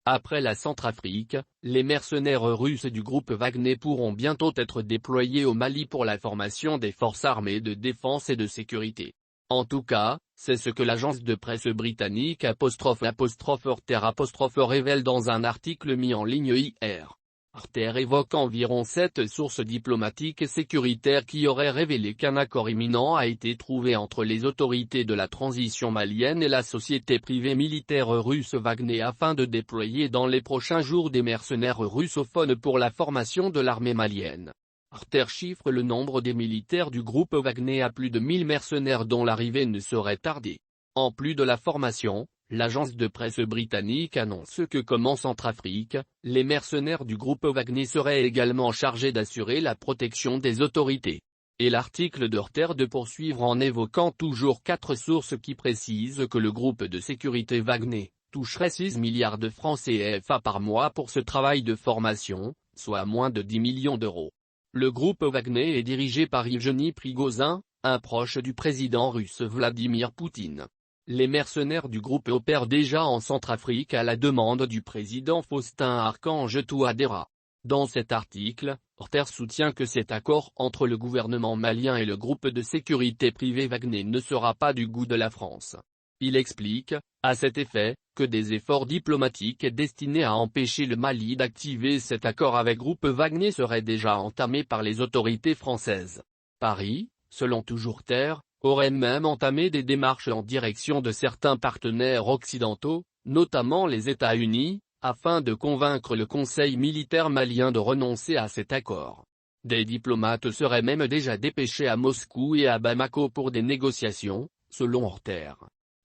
Après la Centrafrique, les mercenaires russes du groupe Wagner pourront bientôt être déployés au Mali pour la formation des forces armées de défense et de sécurité. En tout cas, c'est ce que l'agence de presse britannique '. Révèle dans un article mis en ligne hier. Reuters évoque environ 7 sources diplomatiques et sécuritaires qui auraient révélé qu'un accord imminent a été trouvé entre les autorités de la transition malienne et la société privée militaire russe Wagner afin de déployer dans les prochains jours des mercenaires russophones pour la formation de l'armée malienne. Reuters chiffre le nombre des militaires du groupe Wagner à plus de 1000 mercenaires dont l'arrivée ne saurait tarder. En plus de la formation, l'agence de presse britannique annonce que comme en Centrafrique, les mercenaires du groupe Wagner seraient également chargés d'assurer la protection des autorités. Et l'article de Reuters de poursuivre en évoquant toujours 4 sources qui précisent que le groupe de sécurité Wagner toucherait 6 milliards de francs CFA par mois pour ce travail de formation, soit moins de 10 millions d'euros. Le groupe Wagner est dirigé par Yevgeny Prigozhin, un proche du président russe Vladimir Poutine. Les mercenaires du groupe opèrent déjà en Centrafrique à la demande du président Faustin Archange Touadéra. Dans cet article, Reuters soutient que cet accord entre le gouvernement malien et le groupe de sécurité privé Wagner ne sera pas du goût de la France. Il explique, à cet effet, que des efforts diplomatiques destinés à empêcher le Mali d'activer cet accord avec groupe Wagner seraient déjà entamés par les autorités françaises. Paris, selon toujours Reuters, aurait même entamé des démarches en direction de certains partenaires occidentaux, notamment les États-Unis, afin de convaincre le conseil militaire malien de renoncer à cet accord. Des diplomates seraient même déjà dépêchés à Moscou et à Bamako pour des négociations, selon Reuters.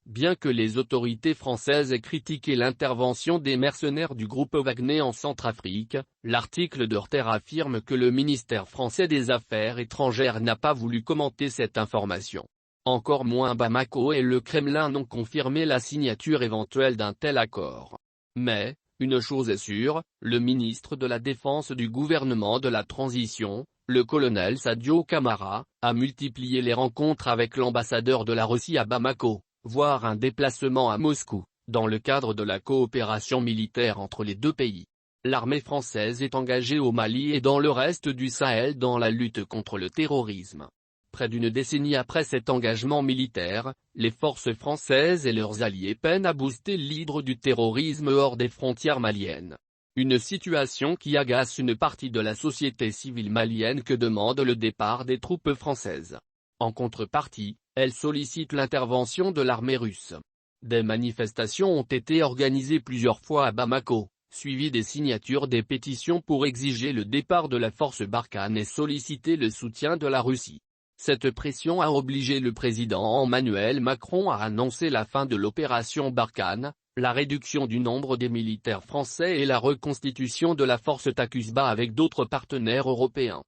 Bien que les autorités françaises aient critiqué l'intervention des mercenaires du groupe Wagner en Centrafrique, l'article de Reuters affirme que le ministère français des Affaires étrangères n'a pas voulu commenter cette information. Encore moins Bamako et le Kremlin n'ont confirmé la signature éventuelle d'un tel accord. Mais, une chose est sûre, le ministre de la Défense du gouvernement de la transition, le colonel Sadio Camara, a multiplié les rencontres avec l'ambassadeur de la Russie à Bamako, voire un déplacement à Moscou, dans le cadre de la coopération militaire entre les deux pays. L'armée française est engagée au Mali et dans le reste du Sahel dans la lutte contre le terrorisme. Près d'une décennie après cet engagement militaire, les forces françaises et leurs alliés peinent à booster l'hydre du terrorisme hors des frontières maliennes. Une situation qui agace une partie de la société civile malienne que demande le départ des troupes françaises. En contrepartie, elle sollicite l'intervention de l'armée russe. Des manifestations ont été organisées plusieurs fois à Bamako, suivies des signatures des pétitions pour exiger le départ de la force Barkhane et solliciter le soutien de la Russie. Cette pression a obligé le président Emmanuel Macron à annoncer la fin de l'opération Barkhane, la réduction du nombre des militaires français et la reconstitution de la force Takuba avec d'autres partenaires européens.